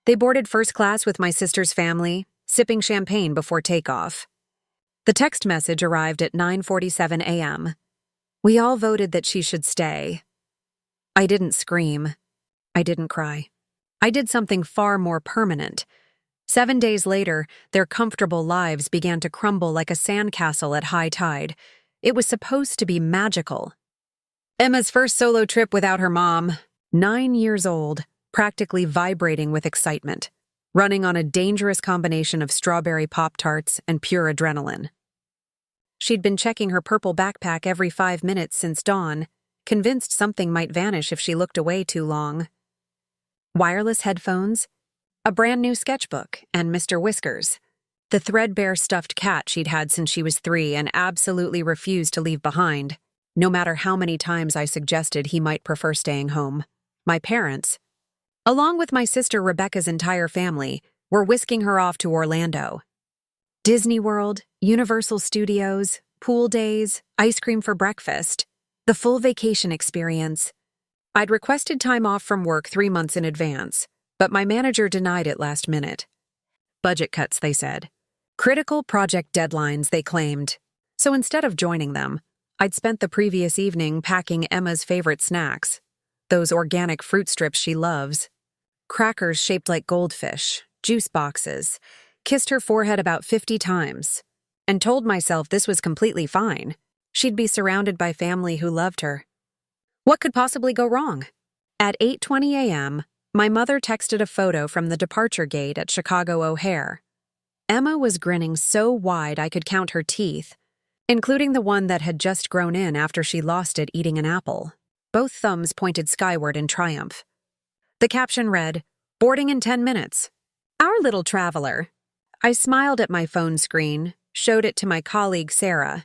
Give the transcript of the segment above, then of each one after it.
They boarded first class with my sister's family, sipping champagne before takeoff. The text message arrived at 9:47 a.m. We all voted that she should stay. I didn't scream. I didn't cry. I did something far more permanent. 7 days later, their comfortable lives began to crumble like a sandcastle at high tide. It was supposed to be magical. Emma's first solo trip without her mom, 9 years old, practically vibrating with excitement, running on a dangerous combination of strawberry Pop-Tarts and pure adrenaline. She'd been checking her purple backpack every 5 minutes since dawn, convinced something might vanish if she looked away too long. Wireless headphones, a brand new sketchbook, and Mr. Whiskers, the threadbare stuffed cat she'd had since she was 3 and absolutely refused to leave behind, no matter how many times I suggested he might prefer staying home. My parents, along with my sister Rebecca's entire family, were whisking her off to Orlando. Disney World, Universal Studios, pool days, ice cream for breakfast, the full vacation experience. I'd requested time off from work 3 months in advance, but my manager denied it last minute. Budget cuts, they said. Critical project deadlines, they claimed. So instead of joining them, I'd spent the previous evening packing Emma's favorite snacks, those organic fruit strips she loves, crackers shaped like goldfish, juice boxes, kissed her forehead about 50 times, and told myself this was completely fine. She'd be surrounded by family who loved her. What could possibly go wrong? At 8:20 a.m., my mother texted a photo from the departure gate at Chicago O'Hare. Emma was grinning so wide I could count her teeth, including the one that had just grown in after she lost it eating an apple. Both thumbs pointed skyward in triumph. The caption read, "Boarding in 10 minutes. Our little traveler." I smiled at my phone screen, showed it to my colleague Sarah,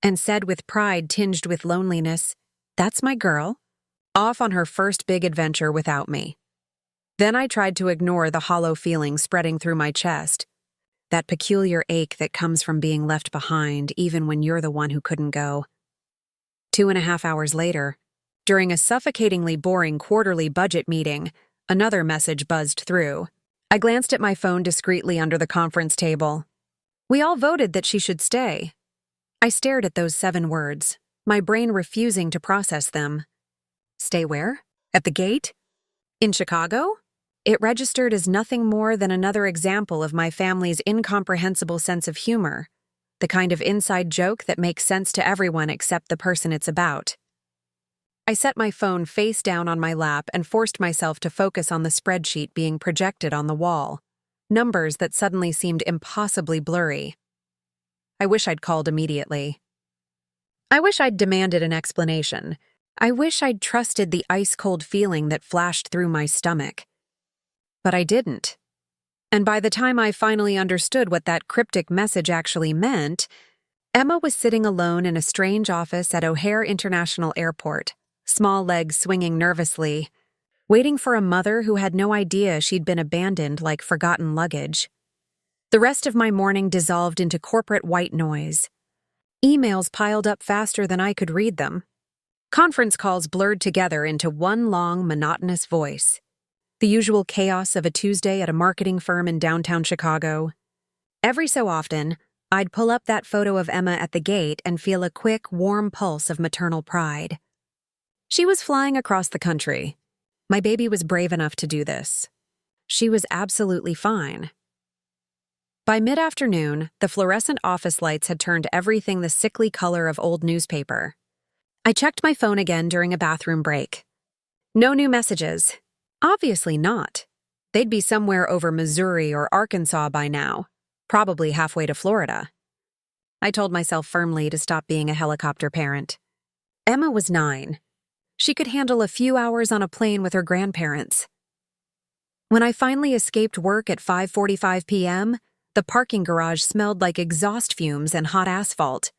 and said with pride tinged with loneliness, "That's my girl, off on her first big adventure without me." Then I tried to ignore the hollow feeling spreading through my chest, that peculiar ache that comes from being left behind even when you're the one who couldn't go. 2.5 hours later, during a suffocatingly boring quarterly budget meeting, another message buzzed through. I glanced at my phone discreetly under the conference table. We all voted that she should stay. I stared at those 7 words, my brain refusing to process them. Stay where? At the gate? In Chicago? It registered as nothing more than another example of my family's incomprehensible sense of humor, the kind of inside joke that makes sense to everyone except the person it's about. I set my phone face down on my lap and forced myself to focus on the spreadsheet being projected on the wall, numbers that suddenly seemed impossibly blurry. I wish I'd called immediately. I wish I'd demanded an explanation. I wish I'd trusted the ice-cold feeling that flashed through my stomach. But I didn't. And by the time I finally understood what that cryptic message actually meant, Emma was sitting alone in a strange office at O'Hare International Airport, small legs swinging nervously, waiting for a mother who had no idea she'd been abandoned like forgotten luggage. The rest of my morning dissolved into corporate white noise. Emails piled up faster than I could read them. Conference calls blurred together into one long, monotonous voice. The usual chaos of a Tuesday at a marketing firm in downtown Chicago. Every so often, I'd pull up that photo of Emma at the gate and feel a quick, warm pulse of maternal pride. She was flying across the country. My baby was brave enough to do this. She was absolutely fine. By mid-afternoon, the fluorescent office lights had turned everything the sickly color of old newspaper. I checked my phone again during a bathroom break. No new messages. Obviously not. They'd be somewhere over Missouri or Arkansas by now, probably halfway to Florida. I told myself firmly to stop being a helicopter parent. Emma was 9. She could handle a few hours on a plane with her grandparents. When I finally escaped work at 5:45 p.m., the parking garage smelled like exhaust fumes and hot asphalt.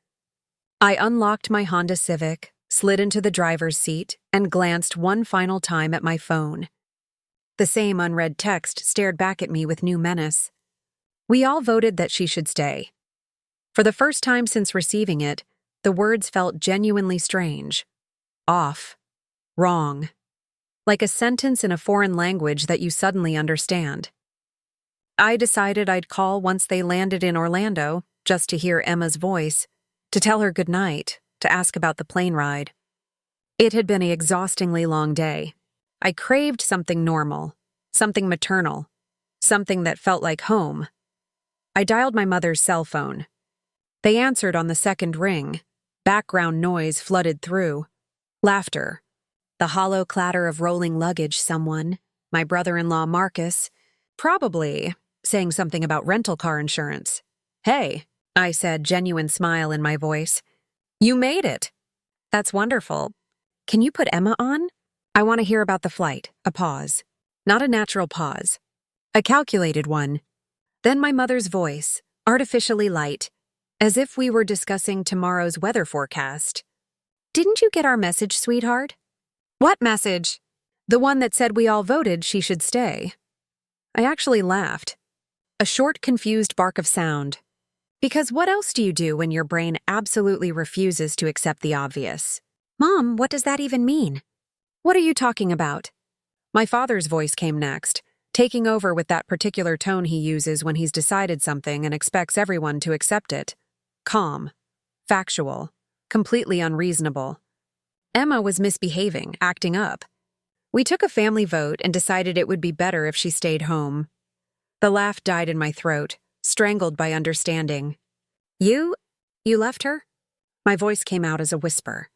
I unlocked my Honda Civic, slid into the driver's seat, and glanced one final time at my phone. The same unread text stared back at me with new menace. We all voted that she should stay. For the first time since receiving it, the words felt genuinely strange. Off. Wrong. Like a sentence in a foreign language that you suddenly understand. I decided I'd call once they landed in Orlando, just to hear Emma's voice, to tell her goodnight, to ask about the plane ride. It had been an exhaustingly long day. I craved something normal, something maternal, something that felt like home. I dialed my mother's cell phone. They answered on the second ring. Background noise flooded through. Laughter. The hollow clatter of rolling luggage someone, my brother-in-law Marcus, probably saying something about rental car insurance. "Hey," I said, genuine smile in my voice. "You made it." "That's wonderful. Can you put Emma on? I want to hear about the flight." A pause. Not a natural pause. A calculated one. Then my mother's voice, artificially light, as if we were discussing tomorrow's weather forecast. "Didn't you get our message, sweetheart?" "What message?" "The one that said we all voted she should stay." I actually laughed. A short, confused bark of sound. Because what else do you do when your brain absolutely refuses to accept the obvious? "Mom, what does that even mean?" "What are you talking about?" My father's voice came next, taking over with that particular tone he uses when he's decided something and expects everyone to accept it. Calm. Factual. Completely unreasonable. Emma was misbehaving, acting up. We took a family vote and decided it would be better if she stayed home. The laugh died in my throat, strangled by understanding. You left her?" My voice came out as a whisper.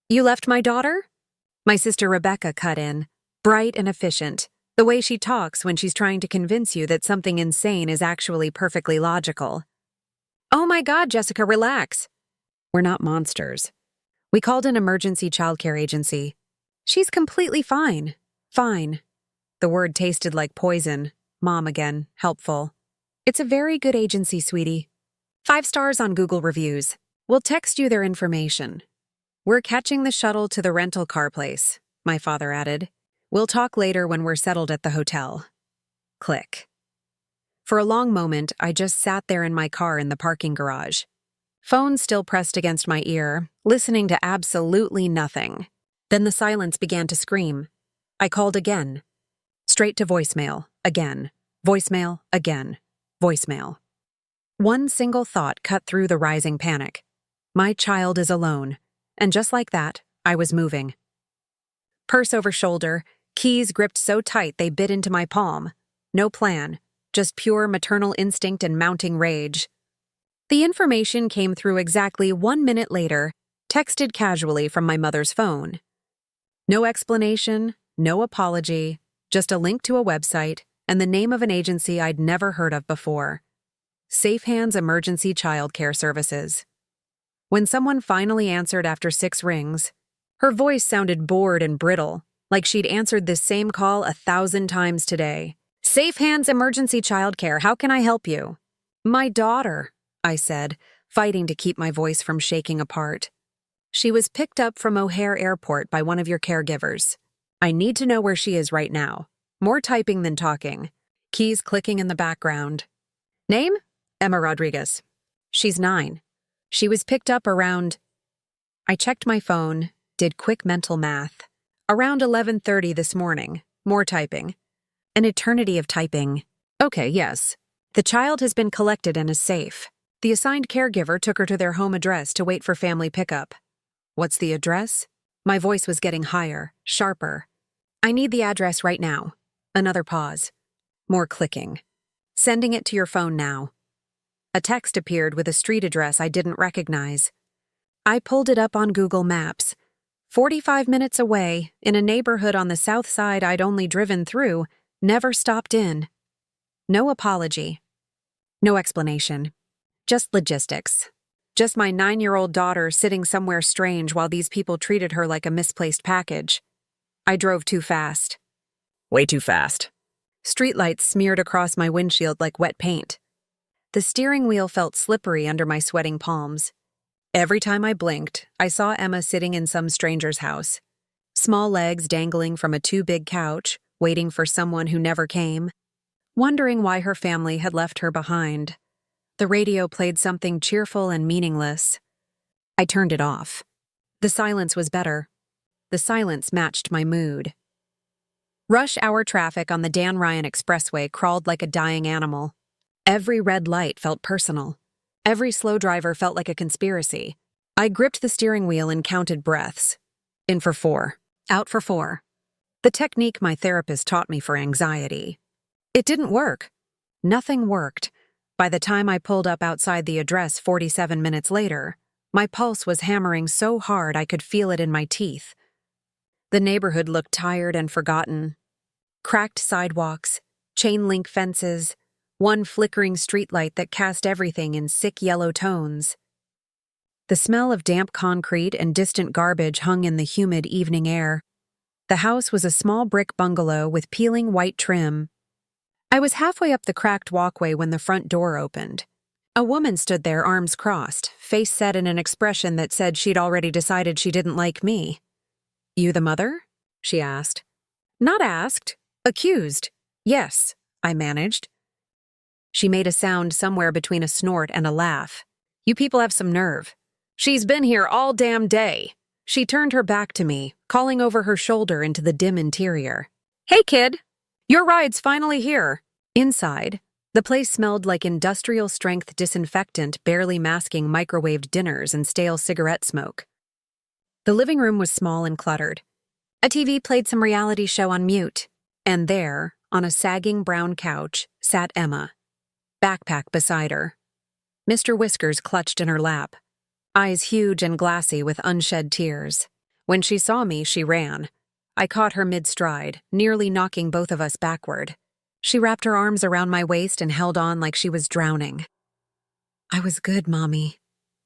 "You left my daughter?" My sister Rebecca cut in, bright and efficient, the way she talks when she's trying to convince you that something insane is actually perfectly logical. "Oh my God, Jessica, relax." "We're not monsters. We called an emergency childcare agency. She's completely fine. Fine." The word tasted like poison. Mom again, helpful. "It's a very good agency, sweetie. 5 stars on Google reviews. We'll text you their information." "We're catching the shuttle to the rental car place," my father added. "We'll talk later when we're settled at the hotel." Click. For a long moment, I just sat there in my car in the parking garage. Phone still pressed against my ear, listening to absolutely nothing. Then the silence began to scream. I called again. Straight to voicemail, again. Voicemail, again. Voicemail. One single thought cut through the rising panic. My child is alone. And just like that, I was moving. Purse over shoulder, keys gripped so tight they bit into my palm. No plan, just pure maternal instinct and mounting rage. The information came through exactly 1 minute later, texted casually from my mother's phone. No explanation, no apology, just a link to a website and the name of an agency I'd never heard of before. Safe Hands Emergency Childcare Services. When someone finally answered after 6 rings, her voice sounded bored and brittle, like she'd answered this same call 1,000 times today. "Safe Hands Emergency Childcare, how can I help you?" "My daughter," I said, fighting to keep my voice from shaking apart. "She was picked up from O'Hare Airport by one of your caregivers. I need to know where she is right now." More typing than talking. Keys clicking in the background. "Name? Emma Rodriguez. She's 9. She was picked up around..." I checked my phone, did quick mental math. "Around 11:30 this morning." More typing. An eternity of typing. "Okay, yes. The child has been collected and is safe. The assigned caregiver took her to their home address to wait for family pickup." "What's the address?" My voice was getting higher, sharper. "I need the address right now." Another pause. More clicking. "Sending it to your phone now." A text appeared with a street address I didn't recognize. I pulled it up on Google Maps. 45 minutes away, in a neighborhood on the south side I'd only driven through, never stopped in. No apology. No explanation. Just logistics. Just my 9-year-old daughter sitting somewhere strange while these people treated her like a misplaced package. I drove too fast. Way too fast. Streetlights smeared across my windshield like wet paint. The steering wheel felt slippery under my sweating palms. Every time I blinked, I saw Emma sitting in some stranger's house. Small legs dangling from a too-big couch, waiting for someone who never came. Wondering why her family had left her behind. The radio played something cheerful and meaningless. I turned it off. The silence was better. The silence matched my mood. Rush hour traffic on the Dan Ryan Expressway crawled like a dying animal. Every red light felt personal. Every slow driver felt like a conspiracy. I gripped the steering wheel and counted breaths. In for 4. Out for 4. The technique my therapist taught me for anxiety. It didn't work. Nothing worked. By the time I pulled up outside the address 47 minutes later, my pulse was hammering so hard I could feel it in my teeth. The neighborhood looked tired and forgotten. Cracked sidewalks, chain-link fences, one flickering streetlight that cast everything in sick yellow tones. The smell of damp concrete and distant garbage hung in the humid evening air. The house was a small brick bungalow with peeling white trim. I was halfway up the cracked walkway when the front door opened. A woman stood there, arms crossed, face set in an expression that said she'd already decided she didn't like me. "You the mother?" she asked. Not asked. Accused. Yes, I managed. She made a sound somewhere between a snort and a laugh. "You people have some nerve. She's been here all damn day." She turned her back to me, calling over her shoulder into the dim interior. "Hey, kid. Your ride's finally here." Inside, the place smelled like industrial-strength disinfectant barely masking microwaved dinners and stale cigarette smoke. The living room was small and cluttered. A TV played some reality show on mute, and there, on a sagging brown couch, sat Emma, backpack beside her. Mr. Whiskers clutched in her lap, eyes huge and glassy with unshed tears. When she saw me, she ran. I caught her mid-stride, nearly knocking both of us backward. She wrapped her arms around my waist and held on like she was drowning. "I was good, Mommy,"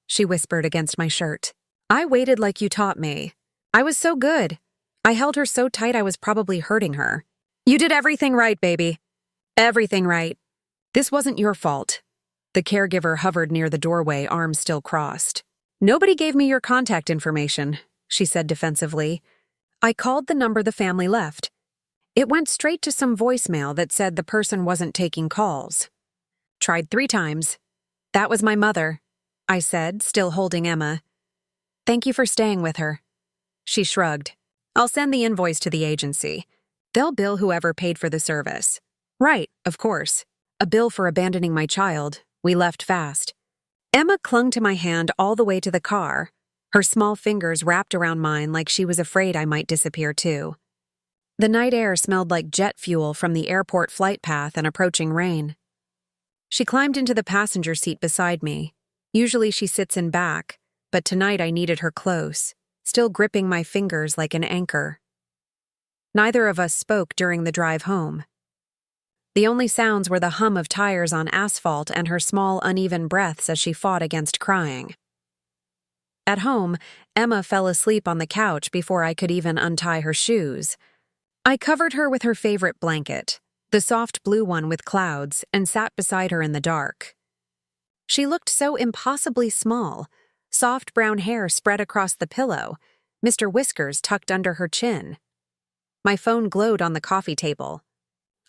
she whispered against my shirt. "I waited like you taught me. I was so good. I held her so tight I was probably hurting her. You did everything right, baby. Everything right. This wasn't your fault." The caregiver hovered near the doorway, arms still crossed. "Nobody gave me your contact information," she said defensively. "I called the number the family left. It went straight to some voicemail that said the person wasn't taking calls. Tried 3 times. That was my mother," I said, still holding Emma. "Thank you for staying with her." She shrugged. "I'll send the invoice to the agency. They'll bill whoever paid for the service." "Right, of course. A bill for abandoning my child. We left fast." Emma clung to my hand all the way to the car, her small fingers wrapped around mine like she was afraid I might disappear too. The night air smelled like jet fuel from the airport flight path and approaching rain. She climbed into the passenger seat beside me. Usually she sits in back, but tonight I needed her close, still gripping my fingers like an anchor. Neither of us spoke during the drive home. The only sounds were the hum of tires on asphalt and her small, uneven breaths as she fought against crying. At home, Emma fell asleep on the couch before I could even untie her shoes. I covered her with her favorite blanket, the soft blue one with clouds, and sat beside her in the dark. She looked so impossibly small, soft brown hair spread across the pillow, Mr. Whiskers tucked under her chin. My phone glowed on the coffee table.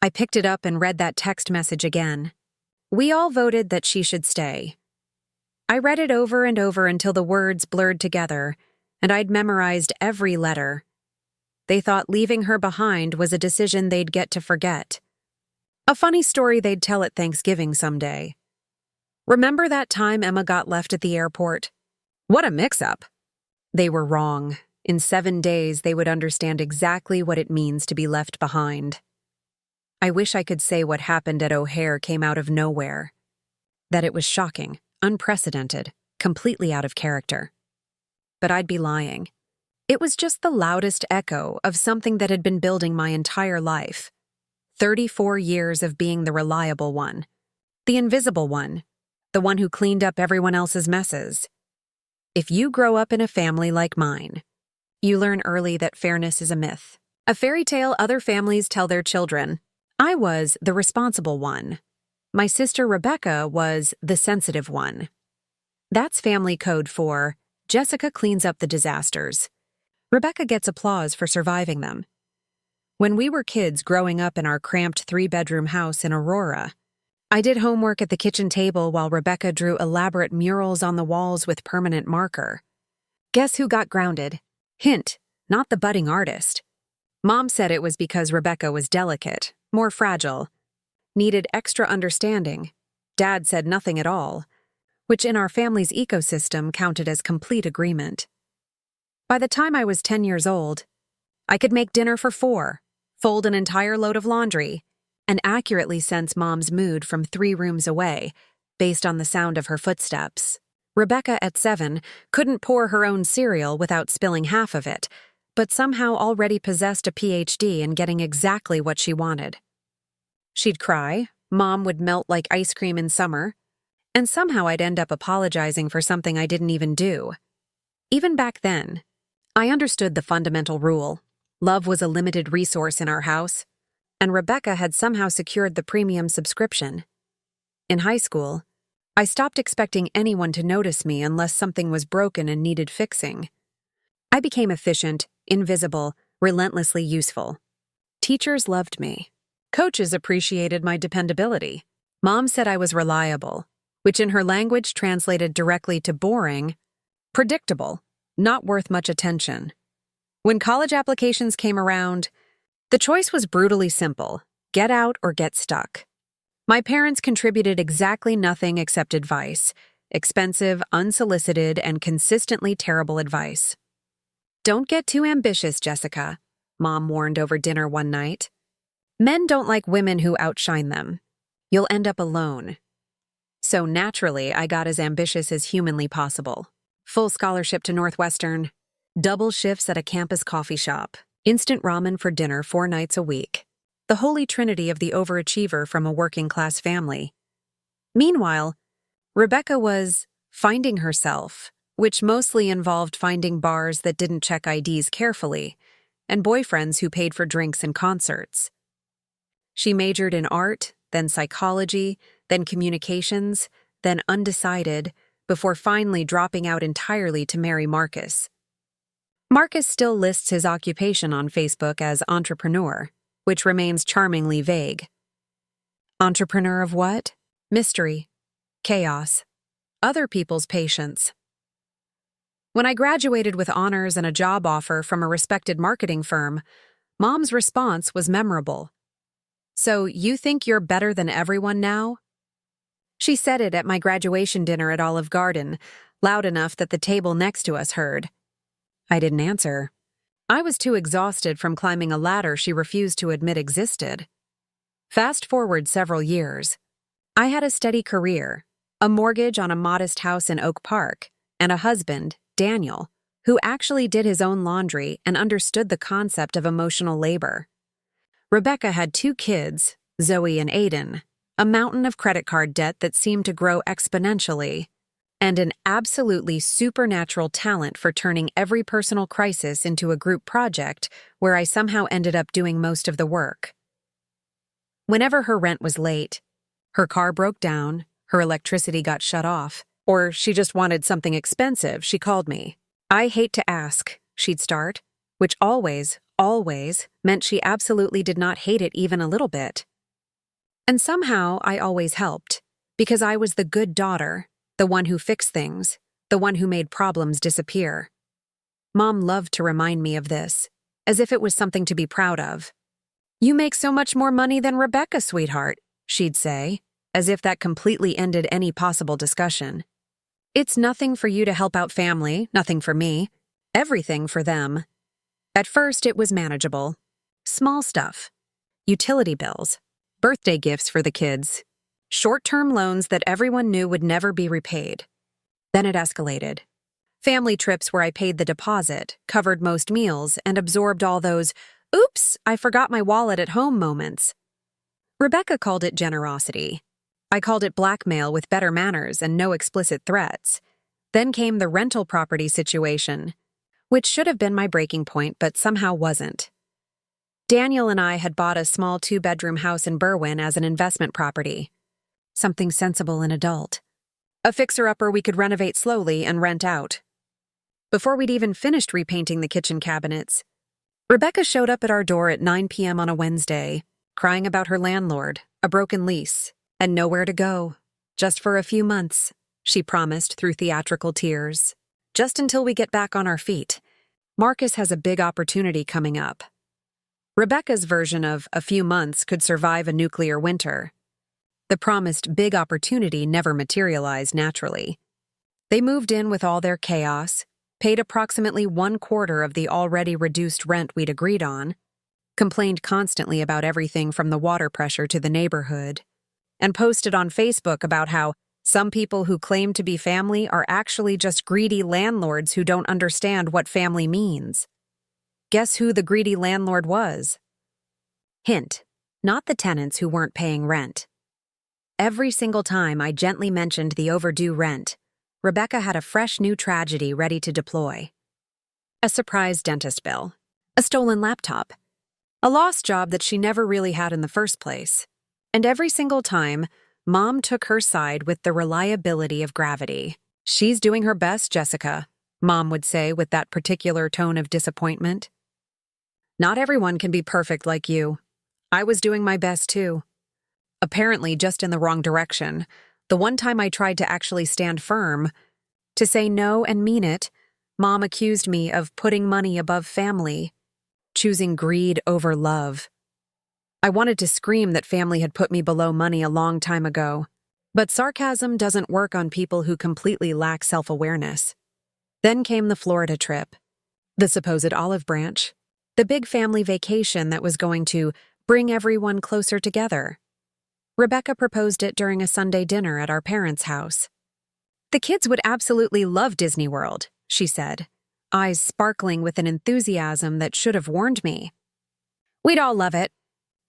I picked it up and read that text message again. "We all voted that she should stay." I read it over and over until the words blurred together, and I'd memorized every letter. They thought leaving her behind was a decision they'd get to forget. A funny story they'd tell at Thanksgiving someday. "Remember that time Emma got left at the airport? What a mix-up." They were wrong. In 7 days, they would understand exactly what it means to be left behind. I wish I could say what happened at O'Hare came out of nowhere. That it was shocking, unprecedented, completely out of character. But I'd be lying. It was just the loudest echo of something that had been building my entire life. 34 years of being the reliable one. The invisible one. The one who cleaned up everyone else's messes. If you grow up in a family like mine, you learn early that fairness is a myth. A fairy tale other families tell their children. I was the responsible one. My sister Rebecca was the sensitive one. That's family code for Jessica cleans up the disasters. Rebecca gets applause for surviving them. When we were kids growing up in our cramped 3-bedroom house in Aurora, I did homework at the kitchen table while Rebecca drew elaborate murals on the walls with permanent marker. Guess who got grounded? Hint, not the budding artist. Mom said it was because Rebecca was delicate, more fragile, needed extra understanding. Dad said nothing at all, which in our family's ecosystem counted as complete agreement. By the time I was 10 years old, I could make dinner for 4, fold an entire load of laundry, and accurately sense Mom's mood from 3 rooms away, based on the sound of her footsteps. Rebecca, at 7, couldn't pour her own cereal without spilling half of it, but somehow already possessed a PhD in getting exactly what she wanted. She'd cry, Mom would melt like ice cream in summer, and somehow I'd end up apologizing for something I didn't even do. Even back then, I understood the fundamental rule. Love was a limited resource in our house, and Rebecca had somehow secured the premium subscription. In high school, I stopped expecting anyone to notice me unless something was broken and needed fixing. I became efficient, invisible, relentlessly useful. Teachers loved me. Coaches appreciated my dependability. Mom said I was reliable, which in her language translated directly to boring, predictable, not worth much attention. When college applications came around, the choice was brutally simple: get out or get stuck. My parents contributed exactly nothing except advice, expensive, unsolicited, and consistently terrible advice. "Don't get too ambitious, Jessica," Mom warned over dinner one night. "Men don't like women who outshine them. You'll end up alone." So naturally, I got as ambitious as humanly possible. Full scholarship to Northwestern, double shifts at a campus coffee shop, instant ramen for dinner 4 nights a week. The holy trinity of the overachiever from a working-class family. Meanwhile, Rebecca was finding herself, which mostly involved finding bars that didn't check IDs carefully, and boyfriends who paid for drinks and concerts. She majored in art, then psychology, then communications, then undecided, before finally dropping out entirely to marry Marcus. Marcus still lists his occupation on Facebook as entrepreneur, which remains charmingly vague. Entrepreneur of what? Mystery. Chaos. Other people's patience. When I graduated with honors and a job offer from a respected marketing firm, Mom's response was memorable. "So you think you're better than everyone now?" She said it at my graduation dinner at Olive Garden, loud enough that the table next to us heard. I didn't answer. I was too exhausted from climbing a ladder she refused to admit existed. Fast forward several years. I had a steady career, a mortgage on a modest house in Oak Park, and a husband, Daniel, who actually did his own laundry and understood the concept of emotional labor. Rebecca had 2 kids, Zoe and Aiden, a mountain of credit card debt that seemed to grow exponentially, and an absolutely supernatural talent for turning every personal crisis into a group project where I somehow ended up doing most of the work. Whenever her rent was late, her car broke down, her electricity got shut off, or she just wanted something expensive, she called me. "I hate to ask," she'd start, which always meant she absolutely did not hate it even a little bit. And somehow I always helped, because I was the good daughter, the one who fixed things, the one who made problems disappear. Mom loved to remind me of this, as if it was something to be proud of. "You make so much more money than Rebecca, sweetheart," she'd say, as if that completely ended any possible discussion. "It's nothing for you to help out family, nothing for me, everything for them." At first, it was manageable. Small stuff. Utility bills, birthday gifts for the kids, short-term loans that everyone knew would never be repaid. Then it escalated. Family trips where I paid the deposit, covered most meals, and absorbed all those, "oops, I forgot my wallet at home" moments. Rebecca called it generosity. I called it blackmail with better manners and no explicit threats. Then came the rental property situation, which should have been my breaking point but somehow wasn't. Daniel and I had bought a small 2-bedroom house in Berwyn as an investment property. Something sensible and adult. A fixer-upper we could renovate slowly and rent out. Before we'd even finished repainting the kitchen cabinets, Rebecca showed up at our door at 9 p.m. on a Wednesday, crying about her landlord, a broken lease, and nowhere to go. "Just for a few months," she promised through theatrical tears. "Just until we get back on our feet. Marcus has a big opportunity coming up." Rebecca's version of a few months could survive a nuclear winter. The promised big opportunity never materialized naturally. They moved in with all their chaos, paid approximately 1/4 of the already reduced rent we'd agreed on, complained constantly about everything from the water pressure to the neighborhood, and posted on Facebook about how some people who claim to be family are actually just greedy landlords who don't understand what family means. Guess who the greedy landlord was? Hint, not the tenants who weren't paying rent. Every single time I gently mentioned the overdue rent, Rebecca had a fresh new tragedy ready to deploy. A surprise dentist bill, a stolen laptop, a lost job that she never really had in the first place. And every single time, Mom took her side with the reliability of gravity. "She's doing her best, Jessica," Mom would say with that particular tone of disappointment. "Not everyone can be perfect like you. I was doing my best too. Apparently just in the wrong direction. The one time I tried to actually stand firm, to say no and mean it, Mom accused me of putting money above family, choosing greed over love. I wanted to scream that family had put me below money a long time ago, but sarcasm doesn't work on people who completely lack self-awareness. Then came the Florida trip, the supposed olive branch, the big family vacation that was going to bring everyone closer together. Rebecca proposed it during a Sunday dinner at our parents' house. "The kids would absolutely love Disney World," she said, eyes sparkling with an enthusiasm that should have warned me. "We'd all love it.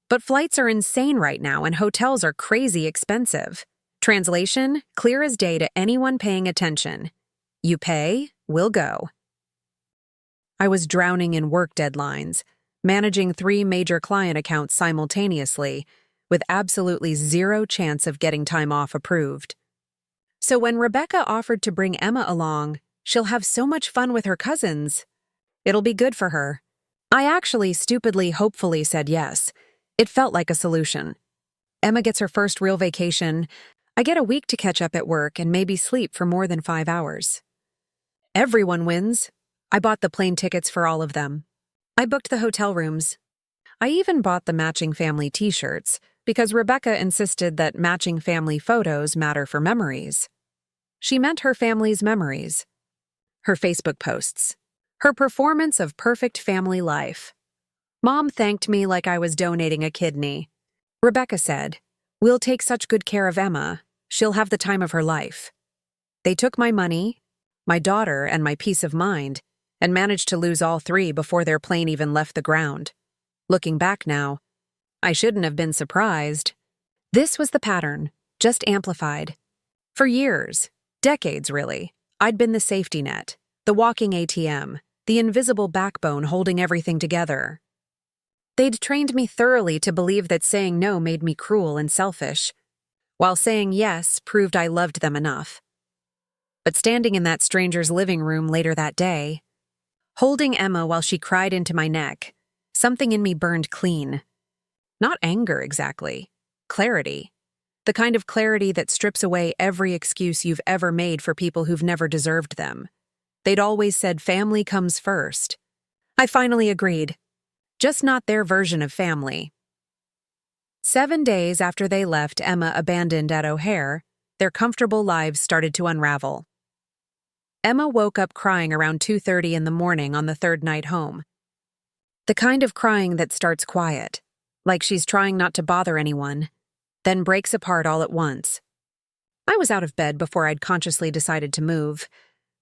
But flights are insane right now and hotels are crazy expensive. Translation, clear as day to anyone paying attention. You pay, we'll go." I was drowning in work deadlines, managing 3 major client accounts simultaneously, with absolutely zero chance of getting time off approved. So when Rebecca offered to bring Emma along, she'll have so much fun with her cousins. It'll be good for her. I actually stupidly hopefully said yes. It felt like a solution. Emma gets her first real vacation. I get a week to catch up at work and maybe sleep for more than 5 hours. Everyone wins. I bought the plane tickets for all of them. I booked the hotel rooms. I even bought the matching family t-shirts because Rebecca insisted that matching family photos matter for memories. She meant her family's memories, her Facebook posts, her performance of perfect family life. Mom thanked me like I was donating a kidney. Rebecca said, "We'll take such good care of Emma. She'll have the time of her life." They took my money, my daughter, and my peace of mind, and managed to lose all 3 before their plane even left the ground. Looking back now, I shouldn't have been surprised. This was the pattern, just amplified. For years, decades really, I'd been the safety net, the walking ATM, the invisible backbone holding everything together. They'd trained me thoroughly to believe that saying no made me cruel and selfish, while saying yes proved I loved them enough. But standing in that stranger's living room later that day, holding Emma while she cried into my neck, something in me burned clean. Not anger exactly, clarity. The kind of clarity that strips away every excuse you've ever made for people who've never deserved them. They'd always said family comes first. I finally agreed. Just not their version of family. 7 days after they left Emma abandoned at O'Hare, their comfortable lives started to unravel. Emma woke up crying around 2:30 in the morning on the 3rd night home. The kind of crying that starts quiet, like she's trying not to bother anyone, then breaks apart all at once. I was out of bed before I'd consciously decided to move.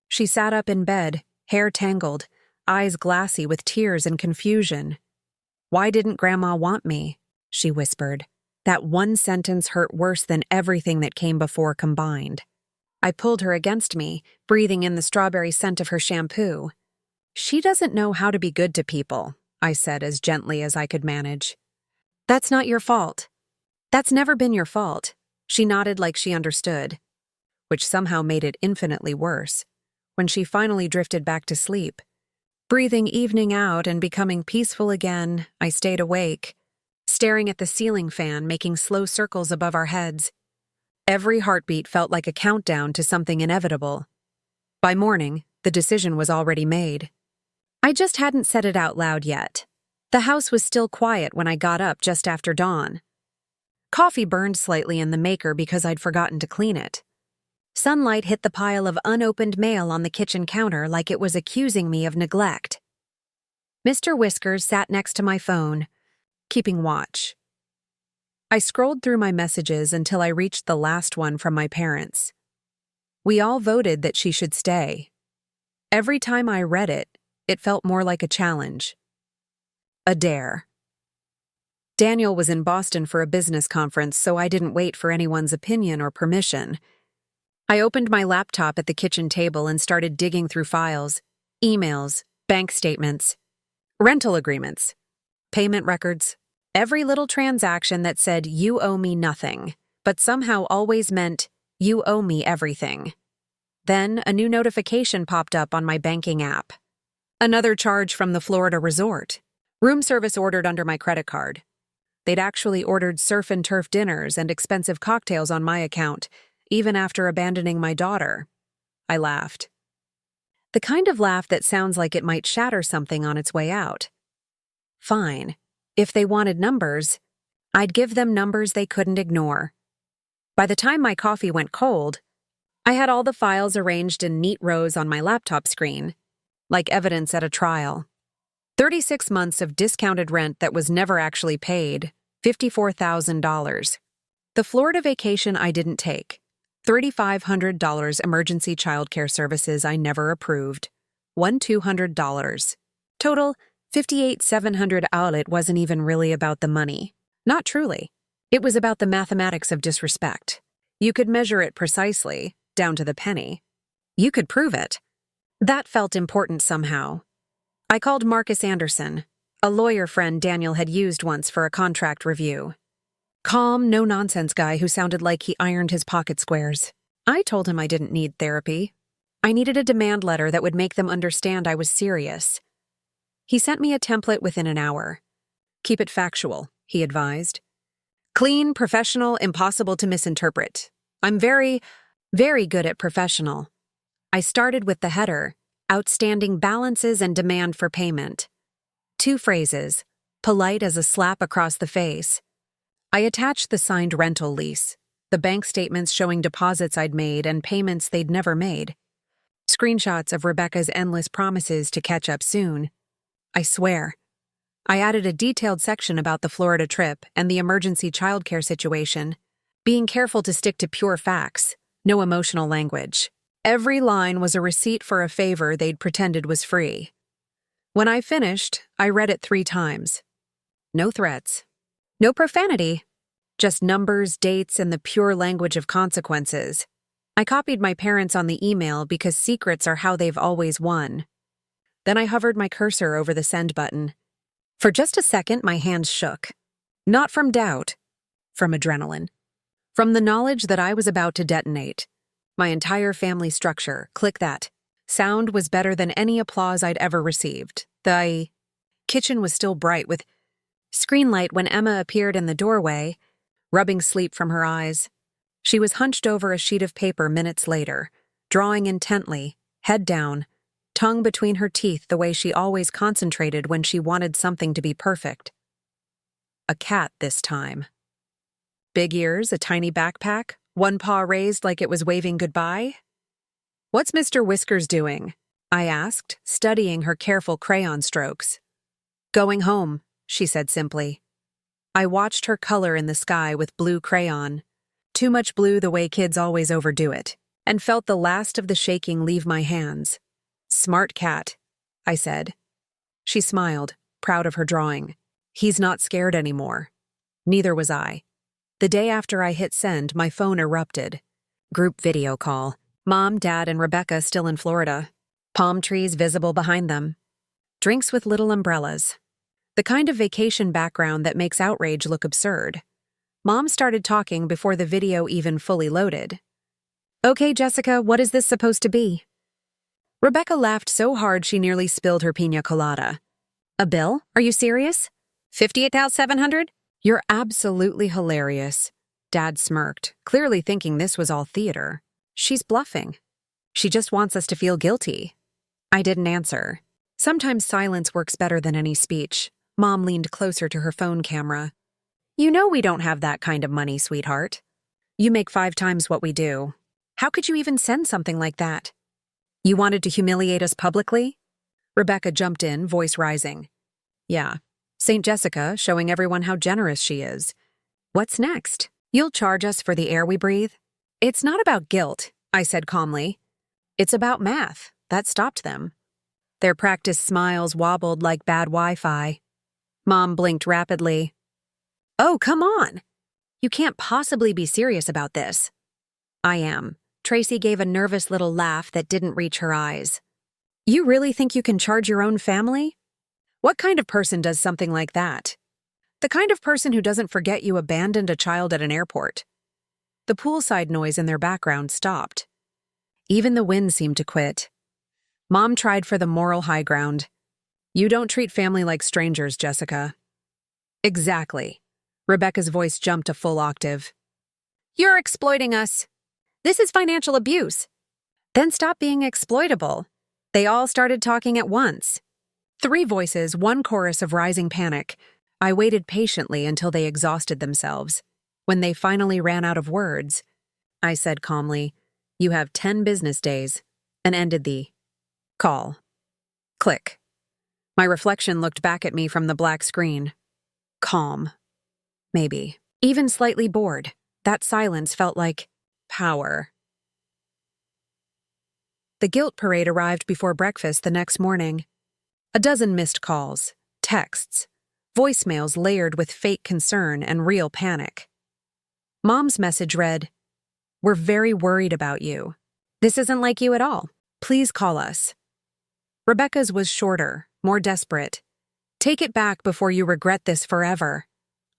She sat up in bed, hair tangled, eyes glassy with tears and confusion. "Why didn't Grandma want me?" she whispered. That one sentence hurt worse than everything that came before combined. I pulled her against me, breathing in the strawberry scent of her shampoo. "She doesn't know how to be good to people," I said as gently as I could manage. "That's not your fault. That's never been your fault." She nodded like she understood, which somehow made it infinitely worse. When she finally drifted back to sleep, breathing evening out and becoming peaceful again, I stayed awake, staring at the ceiling fan making slow circles above our heads. Every heartbeat felt like a countdown to something inevitable. By morning, the decision was already made. I just hadn't said it out loud yet. The house was still quiet when I got up just after dawn. Coffee burned slightly in the maker because I'd forgotten to clean it. Sunlight hit the pile of unopened mail on the kitchen counter like it was accusing me of neglect. Mr. Whiskers sat next to my phone, keeping watch. I scrolled through my messages until I reached the last one from my parents. We all voted that she should stay. Every time I read it, it felt more like a challenge. A dare. Daniel was in Boston for a business conference, so I didn't wait for anyone's opinion or permission. I opened my laptop at the kitchen table and started digging through files, emails, bank statements, rental agreements, payment records, every little transaction that said you owe me nothing, but somehow always meant you owe me everything. Then a new notification popped up on my banking app. Another charge from the Florida resort. Room service ordered under my credit card. They'd actually ordered surf and turf dinners and expensive cocktails on my account, even after abandoning my daughter. I laughed. The kind of laugh that sounds like it might shatter something on its way out. Fine. If they wanted numbers, I'd give them numbers they couldn't ignore. By the time my coffee went cold, I had all the files arranged in neat rows on my laptop screen, like evidence at a trial. 36 months of discounted rent that was never actually paid, $54,000. The Florida vacation I didn't take, $3,500 emergency childcare services I never approved, $1,200. Total, $58,700. It wasn't even really about the money. Not truly. It was about the mathematics of disrespect. You could measure it precisely, down to the penny. You could prove it. That felt important somehow. I called Marcus Anderson, a lawyer friend Daniel had used once for a contract review. Calm, no-nonsense guy who sounded like he ironed his pocket squares. I told him I didn't need therapy. I needed a demand letter that would make them understand I was serious. He sent me a template within an hour. Keep it factual, he advised. Clean, professional, impossible to misinterpret. I'm very, very good at professional. I started with the header, outstanding balances and demand for payment. 2 phrases, polite as a slap across the face. I attached the signed rental lease, the bank statements showing deposits I'd made and payments they'd never made. Screenshots of Rebecca's endless promises to catch up soon. I swear. I added a detailed section about the Florida trip and the emergency childcare situation, being careful to stick to pure facts, no emotional language. Every line was a receipt for a favor they'd pretended was free. When I finished, I read it 3 times. No threats. No profanity. Just numbers, dates, and the pure language of consequences. I copied my parents on the email because secrets are how they've always won. Then I hovered my cursor over the send button. For just a second, my hands shook. Not from doubt, from adrenaline. From the knowledge that I was about to detonate. My entire family structure, click that. Sound was better than any applause I'd ever received. The kitchen was still bright with screen light when Emma appeared in the doorway, rubbing sleep from her eyes. She was hunched over a sheet of paper minutes later, drawing intently, head down, tongue between her teeth the way she always concentrated when she wanted something to be perfect. A cat this time. Big ears, a tiny backpack, one paw raised like it was waving goodbye. "What's Mr. Whiskers doing?" I asked, studying her careful crayon strokes. "Going home," she said simply. I watched her color in the sky with blue crayon. Too much blue the way kids always overdo it, and felt the last of the shaking leave my hands. "Smart cat," I said. She smiled, proud of her drawing. He's not scared anymore. Neither was I. The day after I hit send, my phone erupted. Group video call. Mom, Dad, and Rebecca still in Florida. Palm trees visible behind them. Drinks with little umbrellas. The kind of vacation background that makes outrage look absurd. Mom started talking before the video even fully loaded. "Okay, Jessica, what is this supposed to be?" Rebecca laughed so hard she nearly spilled her piña colada. "A bill? Are you serious? $58,700? You're absolutely hilarious." Dad smirked, clearly thinking this was all theater. "She's bluffing. She just wants us to feel guilty." I didn't answer. Sometimes silence works better than any speech. Mom leaned closer to her phone camera. You know we don't have that kind of money, sweetheart. You make 5 times what we do. How could you even send something like that? You wanted to humiliate us publicly? Rebecca jumped in, voice rising. Yeah, St. Jessica, showing everyone how generous she is. What's next? You'll charge us for the air we breathe? It's not about guilt, I said calmly. It's about math. That stopped them. Their practiced smiles wobbled like bad Wi-Fi. Mom blinked rapidly. Oh, come on! You can't possibly be serious about this. I am. Tracy gave a nervous little laugh that didn't reach her eyes. You really think you can charge your own family? What kind of person does something like that? The kind of person who doesn't forget you abandoned a child at an airport. The poolside noise in their background stopped. Even the wind seemed to quit. Mom tried for the moral high ground. You don't treat family like strangers, Jessica. Exactly. Rebecca's voice jumped a full octave. You're exploiting us. This is financial abuse. Then stop being exploitable. They all started talking at once. 3 voices, 1 chorus of rising panic. I waited patiently until they exhausted themselves. When they finally ran out of words, I said calmly, You have 10 business days, and ended the call. Click. My reflection looked back at me from the black screen. Calm. Maybe. Even slightly bored. That silence felt like power. The guilt parade arrived before breakfast the next morning. A dozen missed calls, texts, voicemails layered with fake concern and real panic. Mom's message read, We're very worried about you. This isn't like you at all. Please call us. Rebecca's was shorter, more desperate. Take it back before you regret this forever.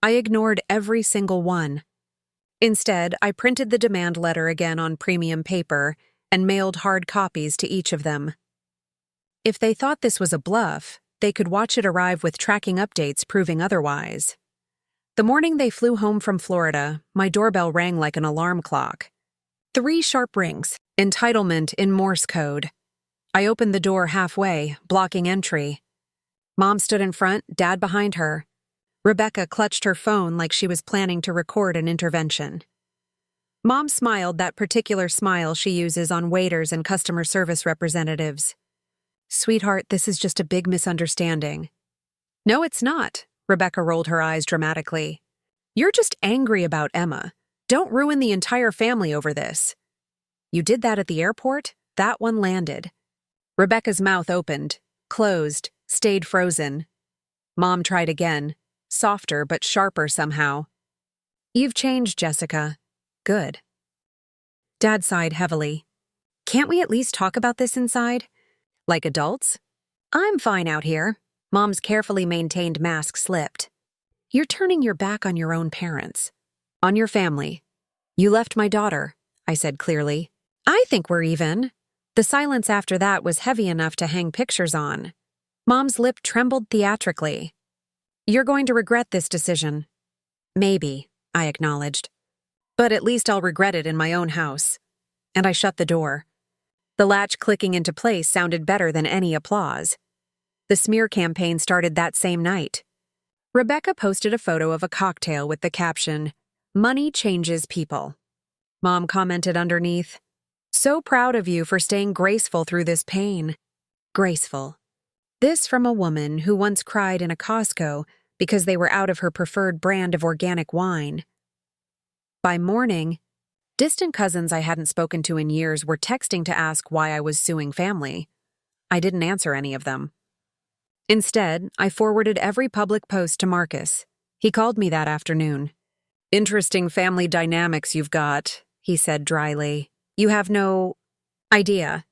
I ignored every single one. Instead, I printed the demand letter again on premium paper and mailed hard copies to each of them. If they thought this was a bluff, they could watch it arrive with tracking updates proving otherwise. The morning they flew home from Florida, my doorbell rang like an alarm clock. 3 sharp rings, entitlement in Morse code. I opened the door halfway, blocking entry. Mom stood in front, Dad behind her. Rebecca clutched her phone like she was planning to record an intervention. Mom smiled that particular smile she uses on waiters and customer service representatives. Sweetheart, this is just a big misunderstanding. No, it's not. Rebecca rolled her eyes dramatically. You're just angry about Emma. Don't ruin the entire family over this. You did that at the airport? That one landed. Rebecca's mouth opened, closed, stayed frozen. Mom tried again, softer but sharper somehow. You've changed, Jessica. Good. Dad sighed heavily. Can't we at least talk about this inside? Like adults? I'm fine out here. Mom's carefully maintained mask slipped. You're turning your back on your own parents. On your family. You left my daughter, I said clearly. I think we're even. The silence after that was heavy enough to hang pictures on. Mom's lip trembled theatrically. You're going to regret this decision. Maybe, I acknowledged. But at least I'll regret it in my own house. And I shut the door. The latch clicking into place sounded better than any applause. The smear campaign started that same night. Rebecca posted a photo of a cocktail with the caption, Money changes people. Mom commented underneath, So proud of you for staying graceful through this pain. Graceful. This from a woman who once cried in a Costco because they were out of her preferred brand of organic wine. By morning, distant cousins I hadn't spoken to in years were texting to ask why I was suing family. I didn't answer any of them. Instead, I forwarded every public post to Marcus. He called me that afternoon. Interesting family dynamics you've got, he said dryly. You have no idea.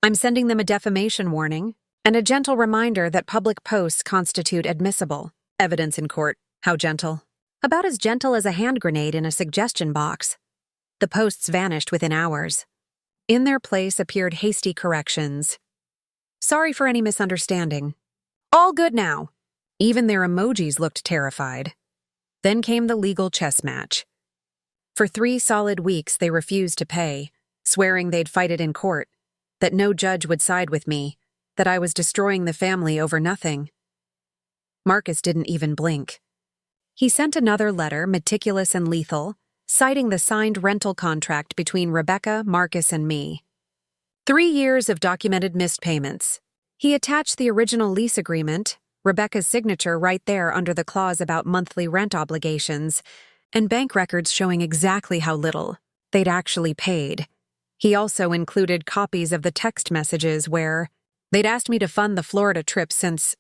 I'm sending them a defamation warning and a gentle reminder that public posts constitute admissible evidence in court. How gentle? About as gentle as a hand grenade in a suggestion box. The posts vanished within hours. In their place appeared hasty corrections. Sorry for any misunderstanding. All good now. Even their emojis looked terrified. Then came the legal chess match. For 3 solid weeks they refused to pay, swearing they'd fight it in court, that no judge would side with me, that I was destroying the family over nothing. Marcus didn't even blink. He sent another letter, meticulous and lethal, citing the signed rental contract between Rebecca, Marcus, and me. 3 years of documented missed payments. He attached the original lease agreement, Rebecca's signature right there under the clause about monthly rent obligations, and bank records showing exactly how little they'd actually paid. He also included copies of the text messages where they'd asked me to fund the Florida trip since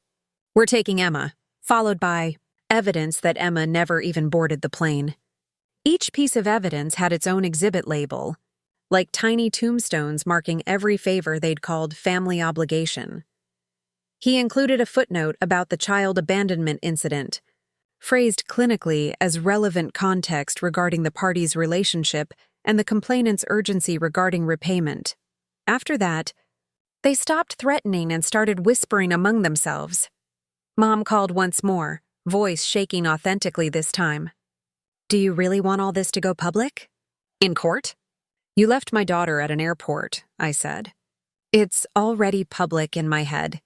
we're taking Emma, followed by evidence that Emma never even boarded the plane. Each piece of evidence had its own exhibit label, like tiny tombstones marking every favor they'd called family obligation. He included a footnote about the child abandonment incident, phrased clinically as relevant context regarding the parties' relationship and the complainant's urgency regarding repayment. After that, they stopped threatening and started whispering among themselves. Mom called once more, voice shaking authentically this time. "Do you really want all this to go public? In court?" "You left my daughter at an airport," I said. "It's already public in my head."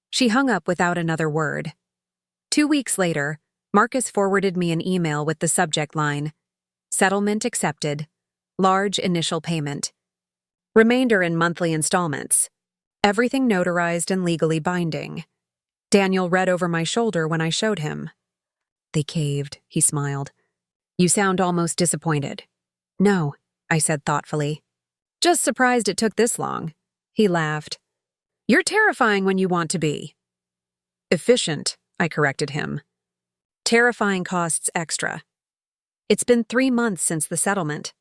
She hung up without another word. 2 weeks later, Marcus forwarded me an email with the subject line, "Settlement accepted. Large initial payment. Remainder in monthly installments. Everything notarized and legally binding." Daniel read over my shoulder when I showed him. "They caved," he smiled. "You sound almost disappointed." "No," I said thoughtfully. "Just surprised it took this long." He laughed. "You're terrifying when you want to be." "Efficient," I corrected him. "Terrifying costs extra." It's been 3 months since the settlement.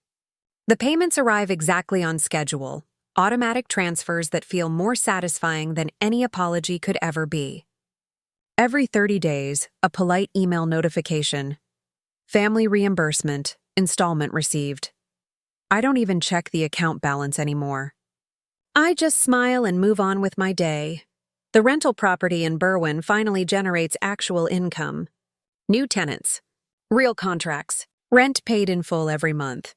The payments arrive exactly on schedule, automatic transfers that feel more satisfying than any apology could ever be. Every 30 days, a polite email notification. Family reimbursement, installment received. I don't even check the account balance anymore. I just smile and move on with my day. The rental property in Berwyn finally generates actual income. New tenants. Real contracts. Rent paid in full every month.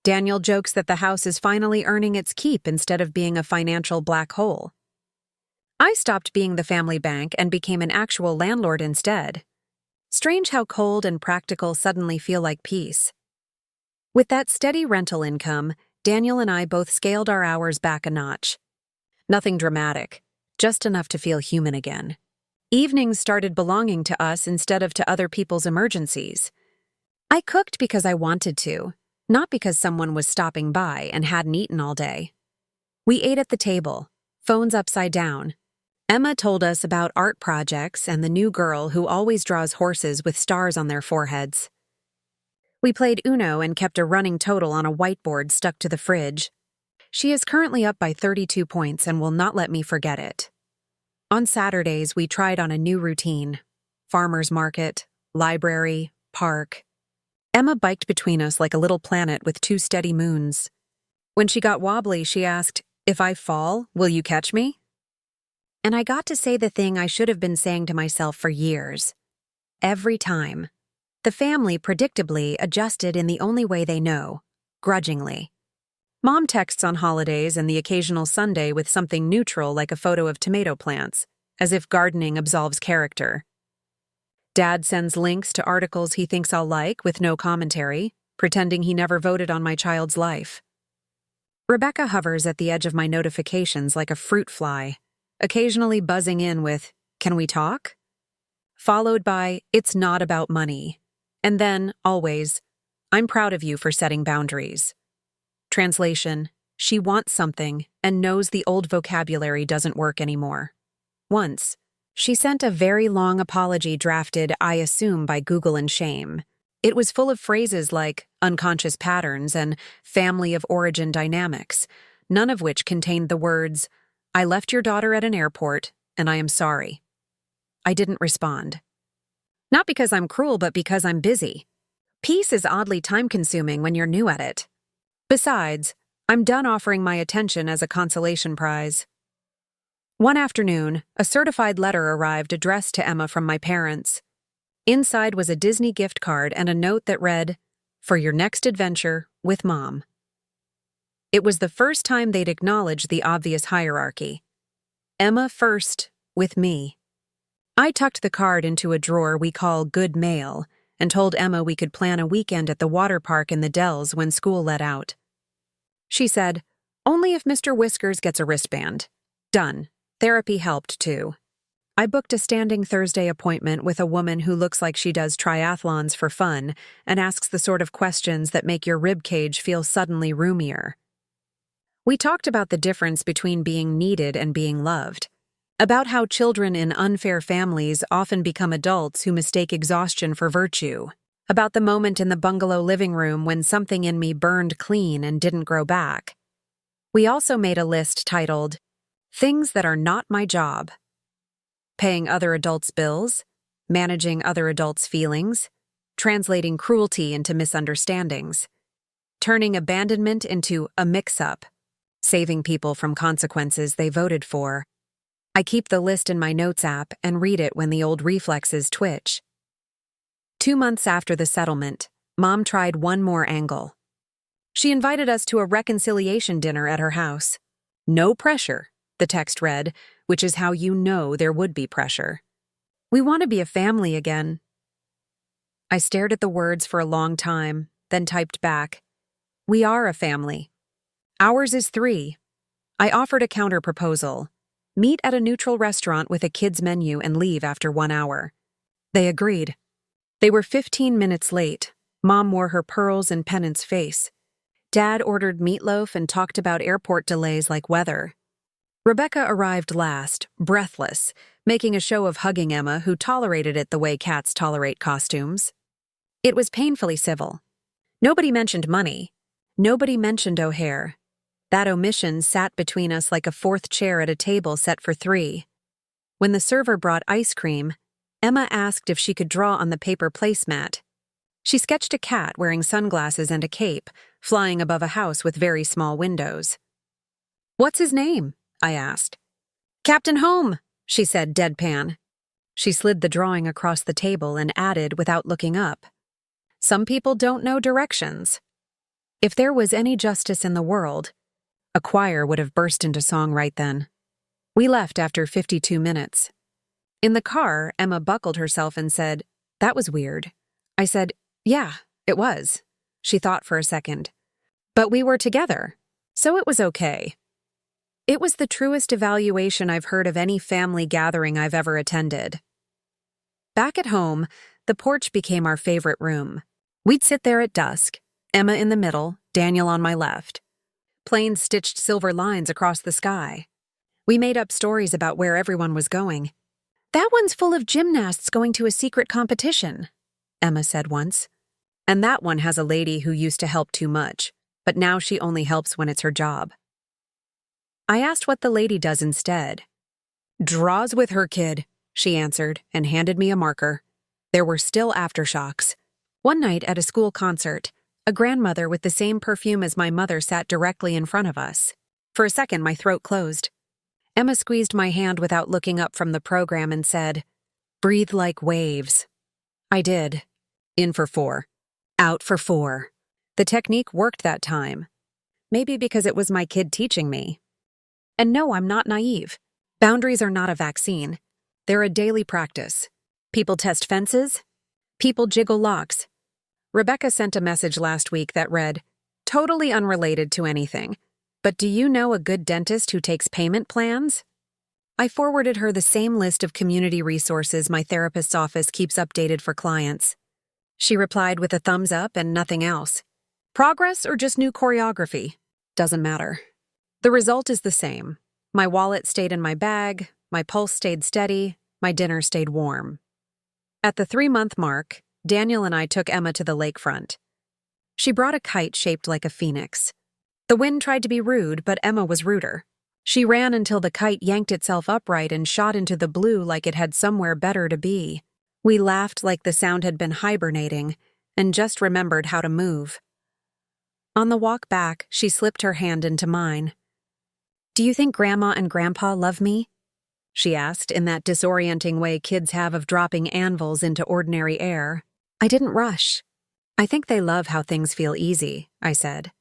Daniel jokes that the house is finally earning its keep instead of being a financial black hole. I stopped being the family bank and became an actual landlord instead. Strange how cold and practical suddenly feel like peace. With that steady rental income, Daniel and I both scaled our hours back a notch. Nothing dramatic, just enough to feel human again. Evenings started belonging to us instead of to other people's emergencies. I cooked because I wanted to, not because someone was stopping by and hadn't eaten all day. We ate at the table, phones upside down. Emma told us about art projects and the new girl who always draws horses with stars on their foreheads. We played Uno and kept a running total on a whiteboard stuck to the fridge. She is currently up by 32 points and will not let me forget it. On Saturdays, we tried on a new routine. Farmer's market, library, park. Emma biked between us like a little planet with 2 steady moons. When she got wobbly, she asked, "If I fall, will you catch me?" And I got to say the thing I should have been saying to myself for years. Every time. The family predictably adjusted in the only way they know, grudgingly. Mom texts on holidays and the occasional Sunday with something neutral like a photo of tomato plants, as if gardening absolves character. Dad sends links to articles he thinks I'll like with no commentary, pretending he never voted on my child's life. Rebecca hovers at the edge of my notifications like a fruit fly, occasionally buzzing in with, "Can we talk?" Followed by, "It's not about money." And then, always, "I'm proud of you for setting boundaries." Translation, she wants something and knows the old vocabulary doesn't work anymore. Once, she sent a very long apology drafted, I assume, by Google and shame. It was full of phrases like unconscious patterns and family of origin dynamics, none of which contained the words, "I left your daughter at an airport, and I am sorry." I didn't respond. Not because I'm cruel, but because I'm busy. Peace is oddly time-consuming when you're new at it. Besides, I'm done offering my attention as a consolation prize. One afternoon, a certified letter arrived addressed to Emma from my parents. Inside was a Disney gift card and a note that read, "For your next adventure, with Mom." It was the first time they'd acknowledged the obvious hierarchy. Emma first, with me. I tucked the card into a drawer we call Good Mail and told Emma we could plan a weekend at the water park in the Dells when school let out. She said, "Only if Mr. Whiskers gets a wristband." Done. Therapy helped, too. I booked a standing Thursday appointment with a woman who looks like she does triathlons for fun and asks the sort of questions that make your ribcage feel suddenly roomier. We talked about the difference between being needed and being loved, about how children in unfair families often become adults who mistake exhaustion for virtue, about the moment in the bungalow living room when something in me burned clean and didn't grow back. We also made a list titled, Things That Are Not My Job. Paying other adults' bills, managing other adults' feelings, translating cruelty into misunderstandings, turning abandonment into a mix-up, saving people from consequences they voted for. I keep the list in my notes app and read it when the old reflexes twitch. 2 months after the settlement, Mom tried one more angle. She invited us to a reconciliation dinner at her house. No pressure, the text read, which is how you know there would be pressure. We want to be a family again. I stared at the words for a long time, then typed back, We are a family. Ours is 3. I offered a counter-proposal. Meet at a neutral restaurant with a kid's menu and leave after 1 hour. They agreed. They were 15 minutes late. Mom wore her pearls and penance face. Dad ordered meatloaf and talked about airport delays like weather. Rebecca arrived last, breathless, making a show of hugging Emma, who tolerated it the way cats tolerate costumes. It was painfully civil. Nobody mentioned money. Nobody mentioned O'Hare. That omission sat between us like a 4th chair at a table set for 3. When the server brought ice cream, Emma asked if she could draw on the paper placemat. She sketched a cat wearing sunglasses and a cape, flying above a house with very small windows. "What's his name?" I asked. "Captain Home," she said deadpan. She slid the drawing across the table and added without looking up, "Some people don't know directions." If there was any justice in the world, a choir would have burst into song right then. We left after 52 minutes. In the car, Emma buckled herself and said, "That was weird." I said, "Yeah, it was." She thought for a second. "But we were together, so it was okay." It was the truest evaluation I've heard of any family gathering I've ever attended. Back at home, the porch became our favorite room. We'd sit there at dusk, Emma in the middle, Daniel on my left. Planes stitched silver lines across the sky. We made up stories about where everyone was going. "That one's full of gymnasts going to a secret competition," Emma said once. "And that one has a lady who used to help too much, but now she only helps when it's her job." I asked what the lady does instead. "Draws with her kid," she answered and handed me a marker. There were still aftershocks. One night at a school concert, a grandmother with the same perfume as my mother sat directly in front of us. For a second, my throat closed. Emma squeezed my hand without looking up from the program and said, "Breathe like waves." I did. In for 4. Out for 4. The technique worked that time. Maybe because it was my kid teaching me. And no, I'm not naive. Boundaries are not a vaccine. They're a daily practice. People test fences. People jiggle locks. Rebecca sent a message last week that read, "Totally unrelated to anything, but do you know a good dentist who takes payment plans?" I forwarded her the same list of community resources my therapist's office keeps updated for clients. She replied with a thumbs up and nothing else. Progress or just new choreography? Doesn't matter. The result is the same. My wallet stayed in my bag, my pulse stayed steady, my dinner stayed warm. At the 3-month mark, Daniel and I took Emma to the lakefront. She brought a kite shaped like a phoenix. The wind tried to be rude, but Emma was ruder. She ran until the kite yanked itself upright and shot into the blue like it had somewhere better to be. We laughed like the sound had been hibernating and just remembered how to move. On the walk back, she slipped her hand into mine. "Do you think Grandma and Grandpa love me?" she asked in that disorienting way kids have of dropping anvils into ordinary air. I didn't rush. "I think they love how things feel easy," I said.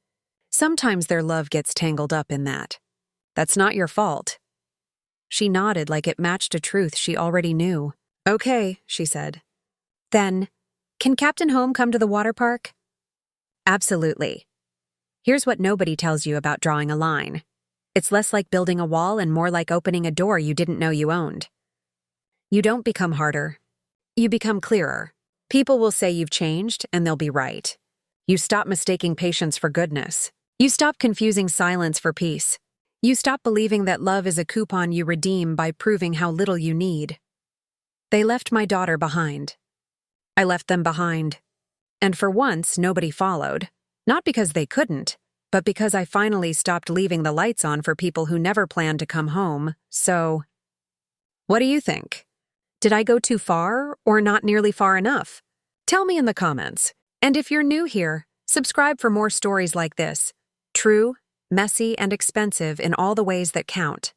"Sometimes their love gets tangled up in that. That's not your fault." She nodded like it matched a truth she already knew. Okay, she said. Then, can Captain Home come to the water park? Absolutely. Here's what nobody tells you about drawing a line. It's less like building a wall and more like opening a door you didn't know you owned. You don't become harder. You become clearer. People will say you've changed, and they'll be right. You stop mistaking patience for goodness. You stop confusing silence for peace. You stop believing that love is a coupon you redeem by proving how little you need. They left my daughter behind. I left them behind. And for once, nobody followed. Not because they couldn't, but because I finally stopped leaving the lights on for people who never planned to come home, so… What do you think? Did I go too far, or not nearly far enough? Tell me in the comments. And if you're new here, subscribe for more stories like this. True, messy, and expensive in all the ways that count.